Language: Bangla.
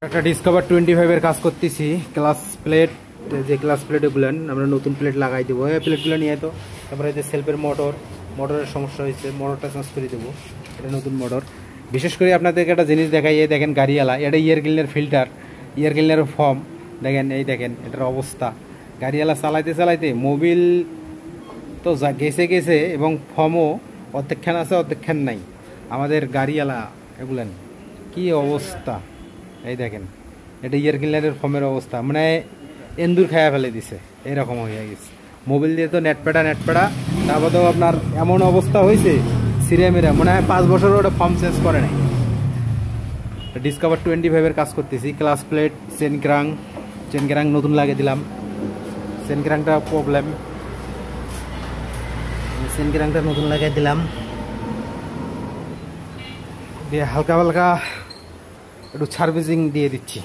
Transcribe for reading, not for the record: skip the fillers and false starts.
একটা ডিসকভার 25 এর কাজ করতেছি। ক্লাস প্লেট, যে ক্লাস প্লেটগুলো আমরা নতুন প্লেট লাগাই দেবো। এই প্লেটগুলো নিয়ে তো তারপরে যে সেলফের মোটরের সমস্যা হয়েছে, মোটরটা চেঞ্জ করে দেবো। এটা নতুন মোটর। বিশেষ করে আপনাদেরকে একটা জিনিস দেখাই, এই দেখেন গাড়িওয়ালা, এটা ইয়ার ক্লিনার ফিল্টার, ইয়ার ক্লিনারের ফর্ম দেখেন, এই দেখেন এটার অবস্থা। গাড়িওয়ালা চালাইতে চালাইতে মোবিল তো গেছে এবং ফর্মও অর্ধেকখান আছে অর্ধেকখান নাই। আমাদের গাড়িওয়ালা এগুলেন কি অবস্থা, এই দেখেন এটা ইয়ার ক্লিনারের ফর্মের অবস্থা, মানে এন্দুর খায়া ফেলে দিছে, এরকম হয়ে গেছে। মোবিল দিয়ে তো নেটপেটা তারপরেও আপনার এমন অবস্থা হয়েছে সিরিয়া মেরা, মনে হয় 5 বছরও ওটা ফর্ম চেঞ্জ করে নাই। ডিসকভার 25 এর কাজ করতেছি। ক্লাস প্লেট, চেন ক্রাং নতুন লাগিয়ে দিলাম। চেন ক্রাংটা প্রবলেম, চেন ক্রাংটা নতুন লাগিয়ে দিলাম দিয়ে হালকা একটু সার্ভিসিং দিয়ে দিচ্ছি।